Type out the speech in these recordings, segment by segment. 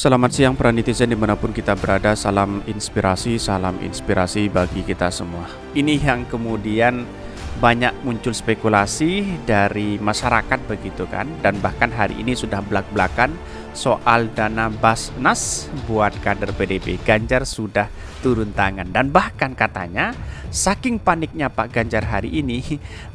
Selamat siang para netizen dimanapun kita berada, salam inspirasi bagi kita semua. Ini yang kemudian banyak muncul spekulasi dari masyarakat begitu kan. Dan bahkan hari ini sudah belak-belakan soal dana Basnas buat kader PDP. Ganjar sudah turun tangan dan bahkan katanya saking paniknya Pak Ganjar hari ini,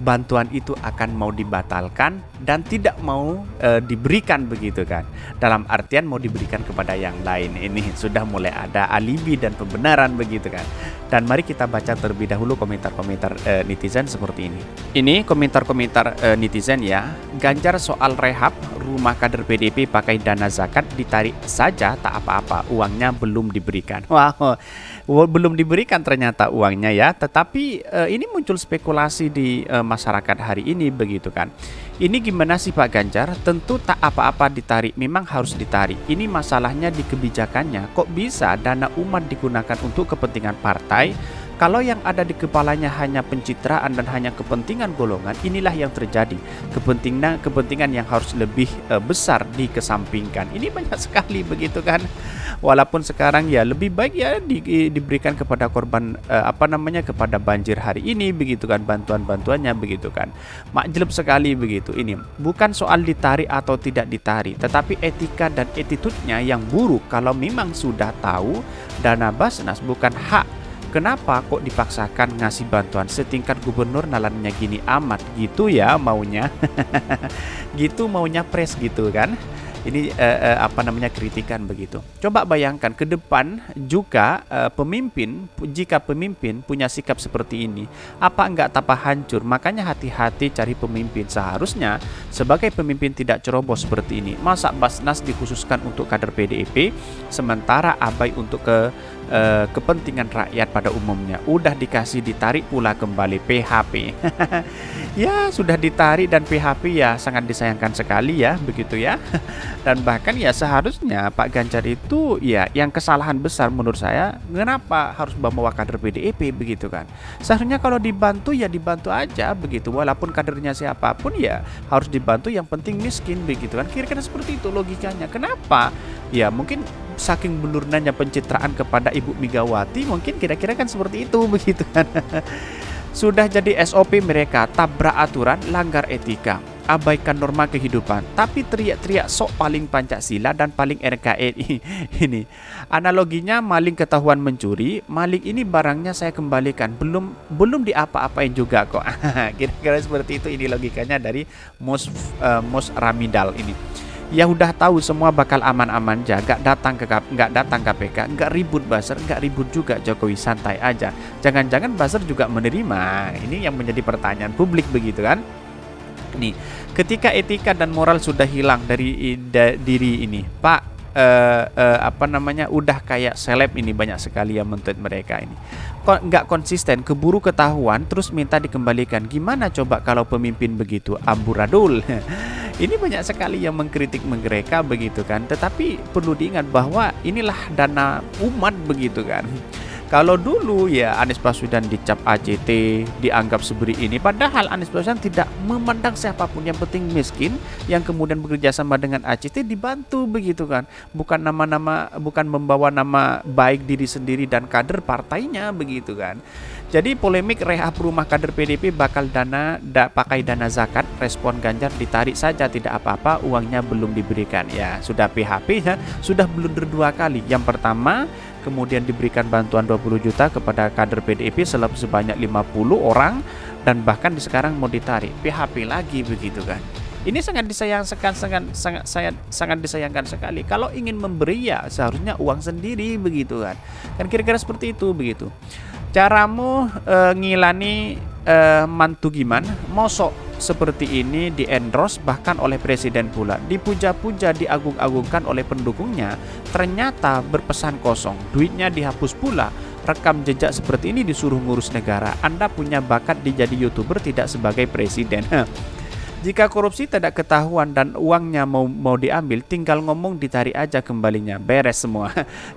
bantuan itu akan mau dibatalkan dan tidak mau diberikan begitu kan. Dalam artian mau diberikan kepada yang lain. Ini sudah mulai ada alibi dan pembenaran begitu kan. Dan mari kita baca terlebih dahulu komentar-komentar netizen seperti ini. Ini komentar-komentar netizen ya. Ganjar soal rehab rumah kader PDP pakai dana zakat ditarik saja tak apa-apa, uangnya belum diberikan. Wow, belum diberikan ternyata uangnya ya. Tetapi ini muncul spekulasi di masyarakat hari ini begitu kan. Ini gimana sih Pak Ganjar? Tentu tak apa-apa ditarik, memang harus ditarik. Ini masalahnya di kebijakannya. Kok bisa dana umat digunakan untuk kepentingan partai? Kalau yang ada di kepalanya hanya pencitraan dan hanya kepentingan golongan, inilah yang terjadi. Kepentingan yang harus lebih besar dikesampingkan. Ini banyak sekali begitu kan. Walaupun sekarang ya lebih baik ya diberikan kepada korban kepada banjir hari ini begitu kan, bantuan-bantuannya begitu kan. Makjleb sekali begitu. Ini bukan soal ditarik atau tidak ditarik, tetapi etika dan attitude-nya yang buruk. Kalau memang sudah tahu dana Basnas bukan hak, kenapa kok dipaksakan ngasih bantuan setingkat gubernur nalannya gini amat gitu ya maunya. Gitu maunya pres gitu kan. Ini kritikan begitu. Coba bayangkan ke depan juga jika pemimpin punya sikap seperti ini, apa enggak tambah hancur? Makanya hati-hati cari pemimpin. Seharusnya sebagai pemimpin tidak ceroboh seperti ini. Masa Basnas dikhususkan untuk kader PDIP sementara abai untuk kepentingan rakyat pada umumnya. Udah dikasih ditarik pula kembali PHP. Ya sudah ditarik dan PHP ya sangat disayangkan sekali ya begitu ya. Dan bahkan ya seharusnya Pak Ganjar itu ya yang kesalahan besar menurut saya, kenapa harus bawa kader PDIP begitu kan. Seharusnya kalau dibantu ya dibantu aja begitu, walaupun kadernya siapapun ya harus dibantu, yang penting miskin begitu kan. Kira-kira seperti itu logikanya. Kenapa? Ya mungkin saking belurnanya pencitraan kepada Ibu Megawati, mungkin kira-kira kan seperti itu begitu kan. Sudah jadi SOP mereka, tabrak aturan, langgar etika, abaikan norma kehidupan, tapi teriak-teriak sok paling Pancasila dan paling NKRI. Ini analoginya maling ketahuan mencuri, maling ini barangnya saya kembalikan, belum diapa-apain juga kok. Kira-kira seperti itu. Ini logikanya dari Mus Ramidal ini. Ya udah tahu semua bakal aman-aman aja, nggak datang KPK, nggak ribut buzzer, nggak ribut juga Jokowi, santai aja. Jangan-jangan buzzer juga menerima. Ini yang menjadi pertanyaan publik begitu kan. Nih, ketika etika dan moral sudah hilang dari diri ini, Pak udah kayak seleb ini, banyak sekali yang men-tweet mereka ini. Kok nggak konsisten, keburu ketahuan terus minta dikembalikan. Gimana coba kalau pemimpin begitu amburadul? Ini banyak sekali yang mengkritik mereka begitu kan. Tetapi perlu diingat bahwa inilah dana umat begitu kan. Kalau dulu ya Anies Baswedan dicap ACT, dianggap seberi ini, padahal Anies Baswedan tidak memandang siapapun, yang penting miskin, yang kemudian bekerja sama dengan ACT dibantu begitu kan. Bukan membawa nama baik diri sendiri dan kader partainya begitu kan. Jadi polemik rehab rumah kader PDP bakal pakai dana zakat, respon Ganjar ditarik saja tidak apa-apa, uangnya belum diberikan. Ya sudah PHP ya, sudah blunder 2 kali. Yang pertama kemudian diberikan bantuan 20 juta kepada kader PDIP sebanyak 50 orang, dan bahkan sekarang mau ditarik PHP lagi begitu kan. Ini sangat disayangkan sekali. Kalau ingin memberi ya seharusnya uang sendiri begitu kan. Kan kira-kira seperti itu begitu. Caramu ngilani mantu gimana? Mosok seperti ini di-endorse bahkan oleh presiden pula, dipuja-puja, diagung-agungkan oleh pendukungnya, ternyata berpesan kosong, duitnya dihapus pula. Rekam jejak seperti ini disuruh ngurus negara. Anda punya bakat dijadi YouTuber, tidak sebagai presiden. Jika korupsi tidak ketahuan dan uangnya mau diambil, tinggal ngomong ditarik aja kembalinya, beres semua.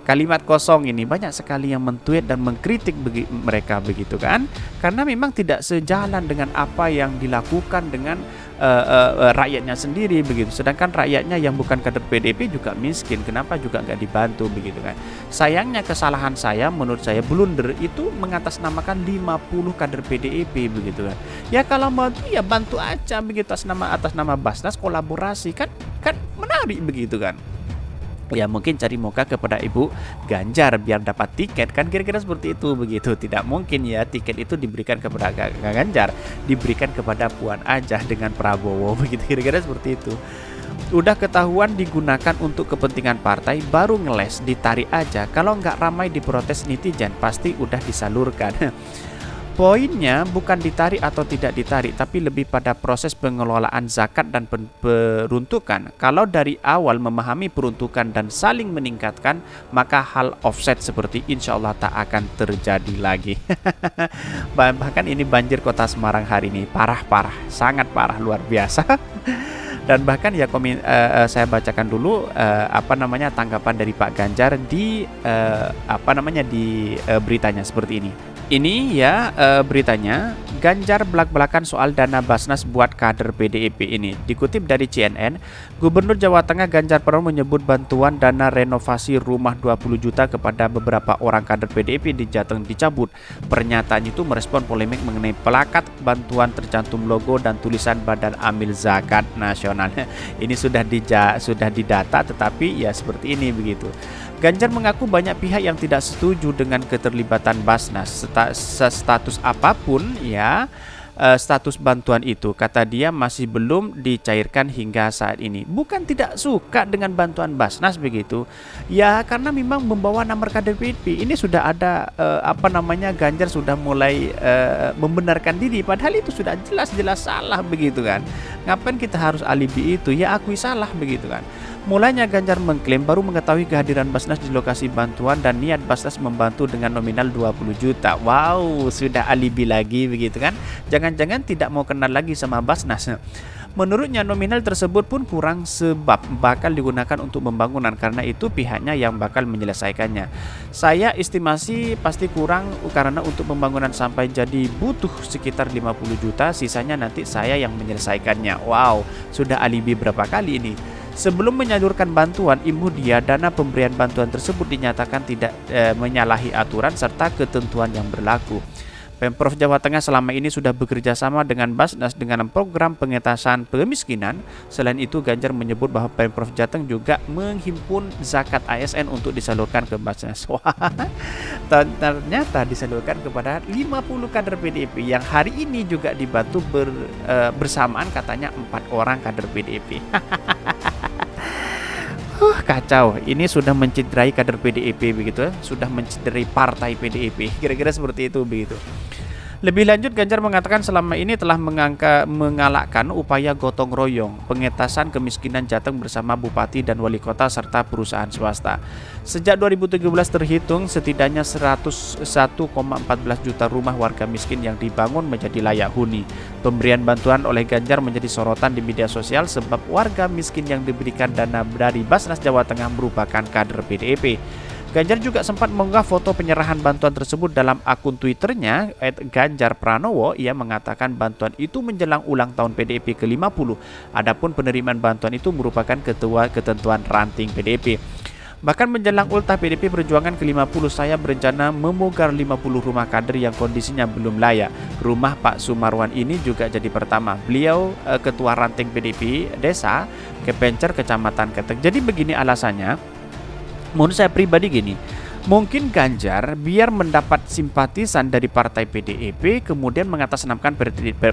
Kalimat kosong ini banyak sekali yang mentweet dan mengkritik mereka begitu kan, karena memang tidak sejalan dengan apa yang dilakukan dengan rakyatnya sendiri begitu. Sedangkan rakyatnya yang bukan kader PDIP juga miskin, kenapa juga nggak dibantu begitu kan. Sayangnya kesalahan saya, menurut saya blunder itu mengatasnamakan 50 kader PDIP begitu kan. Ya kalau bantu ya bantu aja begitu atas nama Basnas, kolaborasi kan menarik begitu kan. Ya mungkin cari muka kepada Ibu Ganjar biar dapat tiket kan, kira-kira seperti itu begitu. Tidak mungkin ya tiket itu diberikan kepada Ganjar, diberikan kepada Puan Ajah dengan Prabowo begitu, kira-kira seperti itu. Udah ketahuan digunakan untuk kepentingan partai, baru ngeles ditarik aja. Kalau nggak ramai diprotes netizen pasti udah disalurkan. Poinnya bukan ditarik atau tidak ditarik, tapi lebih pada proses pengelolaan zakat dan peruntukan. Kalau dari awal memahami peruntukan dan saling meningkatkan, maka hal offset seperti insya Allah tak akan terjadi lagi. Bahkan ini banjir kota Semarang hari ini parah, sangat parah, luar biasa. Dan bahkan ya saya bacakan dulu tanggapan dari Pak Ganjar di beritanya seperti ini. Ini ya beritanya, Ganjar belak-belakan soal dana Basnas buat kader PDIP ini. Dikutip dari CNN, Gubernur Jawa Tengah Ganjar Pranowo menyebut bantuan dana renovasi rumah 20 juta kepada beberapa orang kader PDIP di Jateng dicabut. Pernyataan itu merespon polemik mengenai plakat bantuan tercantum logo dan tulisan Badan Amil Zakat Nasional. Ini sudah didata, tetapi ya seperti ini begitu. Ganjar mengaku banyak pihak yang tidak setuju dengan keterlibatan Basnas. Status apapun ya, status bantuan itu, kata dia, masih belum dicairkan hingga saat ini. Bukan tidak suka dengan bantuan Basnas begitu, ya karena memang membawa nama kader PDIP. Ini sudah ada Ganjar sudah mulai membenarkan diri, padahal itu sudah jelas-jelas salah begitu kan. Ngapain kita harus alibi itu? Ya akui salah begitu kan. Mulanya Ganjar mengklaim baru mengetahui kehadiran Basnas di lokasi bantuan dan niat Basnas membantu dengan nominal 20 juta. Wow, sudah alibi lagi begitu kan. Jangan-jangan tidak mau kenal lagi sama Basnas. Menurutnya nominal tersebut pun kurang sebab bakal digunakan untuk pembangunan, karena itu pihaknya yang bakal menyelesaikannya. Saya estimasi pasti kurang karena untuk pembangunan sampai jadi butuh sekitar 50 juta, sisanya nanti saya yang menyelesaikannya. Wow, sudah alibi berapa kali ini. Sebelum menyalurkan bantuan, Imhudia dana pemberian bantuan tersebut dinyatakan tidak menyalahi aturan serta ketentuan yang berlaku. Pemprov Jawa Tengah selama ini sudah bekerja sama dengan Basnas dengan program pengentasan kemiskinan. Selain itu, Ganjar menyebut bahwa Pemprov Jateng juga menghimpun zakat ASN untuk disalurkan ke Basnas. Wah, ternyata disalurkan kepada 50 kader PDIP yang hari ini juga dibantu bersamaan katanya 4 orang kader PDIP. Kacau, ini sudah mencederai kader PDIP begitu, sudah mencederai partai PDIP, kira-kira seperti itu begitu. Lebih lanjut, Ganjar mengatakan selama ini telah mengalahkan upaya gotong royong pengentasan kemiskinan Jateng bersama Bupati dan Wali Kota serta perusahaan swasta. Sejak 2017 terhitung setidaknya 101,14 juta rumah warga miskin yang dibangun menjadi layak huni. Pemberian bantuan oleh Ganjar menjadi sorotan di media sosial sebab warga miskin yang diberikan dana dari Basnas Jawa Tengah merupakan kader PDIP. Ganjar juga sempat mengunggah foto penyerahan bantuan tersebut dalam akun Twitternya @ganjarpranowo. Ia mengatakan bantuan itu menjelang ulang tahun PDIP ke-50. Adapun penerimaan bantuan itu merupakan ketentuan ranting PDIP. Bahkan menjelang ultah PDIP Perjuangan ke-50, saya berencana memugar 50 rumah kader yang kondisinya belum layak. Rumah Pak Sumarwan ini juga jadi pertama. Beliau ketua ranting PDIP Desa Kepencer Kecamatan Ketek. Jadi begini alasannya. Menurut saya pribadi gini, mungkin Ganjar biar mendapat simpatisan dari partai PDIP kemudian mengatasnamakan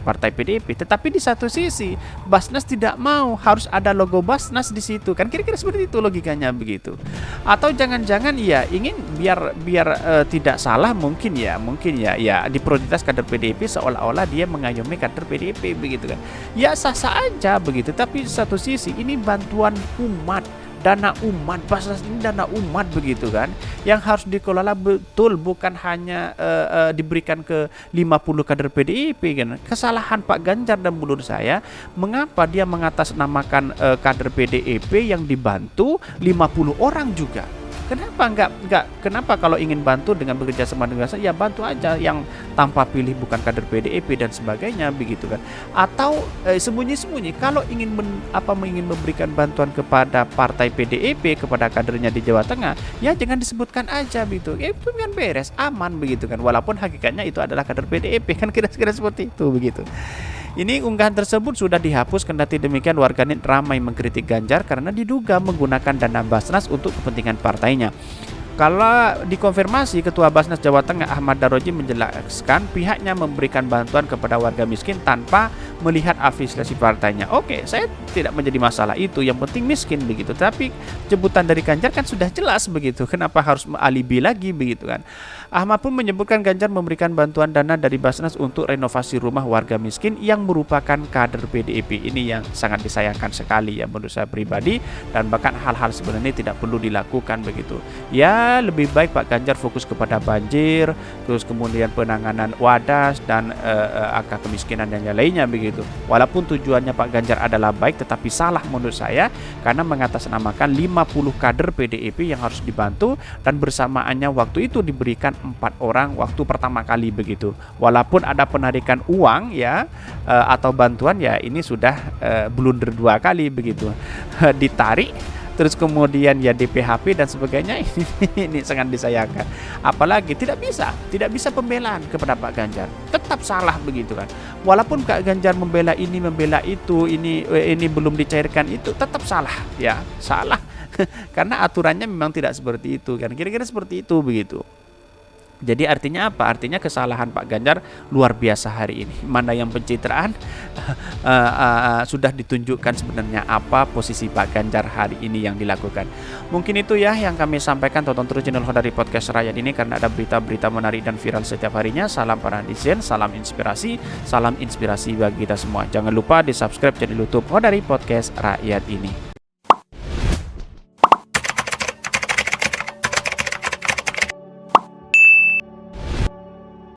partai PDIP, tetapi di satu sisi Basnas tidak mau harus ada logo Basnas di situ kan, kira-kira seperti itu logikanya begitu. Atau jangan-jangan ya ingin biar tidak salah mungkin ya di prioritas kader PDIP seolah-olah dia mengayomi kader PDIP begitu kan. Ya sah-sah aja begitu, tapi di satu sisi ini bantuan umat dana umat, Basnas ini dana umat begitu kan, yang harus dikelola betul, bukan hanya diberikan ke 50 kader PDIP kan. Kesalahan Pak Ganjar dan menurut saya, mengapa dia mengatasnamakan kader PDIP yang dibantu 50 orang juga. Kenapa kalau ingin bantu dengan bekerja sama dengan saya, ya bantu aja yang tanpa pilih bukan kader PDIP dan sebagainya begitu kan. Atau sembunyi-sembunyi kalau ingin memberikan bantuan kepada partai PDIP, kepada kadernya di Jawa Tengah, ya jangan disebutkan aja begitu. Itu kan beres, aman begitu kan. Walaupun hakikatnya itu adalah kader PDIP kan, kira-kira seperti itu begitu. Ini unggahan tersebut sudah dihapus, kendati demikian warganet ramai mengkritik Ganjar karena diduga menggunakan dana Basnas untuk kepentingan partainya. Kalau dikonfirmasi, Ketua Basnas Jawa Tengah Ahmad Daroji menjelaskan pihaknya memberikan bantuan kepada warga miskin tanpa melihat afiliasi partainya. Oke, saya tidak menjadi masalah itu, yang penting miskin begitu. Tapi jemputan dari Ganjar kan sudah jelas begitu, kenapa harus alibi lagi begitu kan. Ahmad pun menyebutkan Ganjar memberikan bantuan dana dari Basnas untuk renovasi rumah warga miskin yang merupakan kader PDIP. Ini yang sangat disayangkan sekali ya menurut saya pribadi, dan bahkan hal-hal sebenarnya tidak perlu dilakukan begitu. Ya, lebih baik Pak Ganjar fokus kepada banjir, terus kemudian penanganan wadas dan angka kemiskinan dan yang lainnya begitu. Walaupun tujuannya Pak Ganjar adalah baik, tetapi salah menurut saya karena mengatasnamakan 50 kader PDIP yang harus dibantu, dan bersamaannya waktu itu diberikan 4 orang waktu pertama kali begitu. Walaupun ada penarikan uang ya atau bantuan, ya ini sudah blunder 2 kali begitu. Ditarik terus kemudian ya DPHP dan sebagainya. Ini sangat disayangkan. Apalagi tidak bisa pembelaan kepada Pak Ganjar, tetap salah begitu kan. Walaupun Pak Ganjar membela ini membela itu, ini belum dicairkan, itu tetap salah ya, salah. Karena aturannya memang tidak seperti itu kan, kira-kira seperti itu begitu. Jadi artinya apa? Artinya kesalahan Pak Ganjar luar biasa hari ini. Mana yang pencitraan sudah ditunjukkan sebenarnya apa posisi Pak Ganjar hari ini yang dilakukan. Mungkin itu ya yang kami sampaikan. Tonton terus channel Hodari Podcast Rakyat ini karena ada berita-berita menarik dan viral setiap harinya. Salam para netizen, salam inspirasi bagi kita semua. Jangan lupa di subscribe channel YouTube Hodari Podcast Rakyat ini.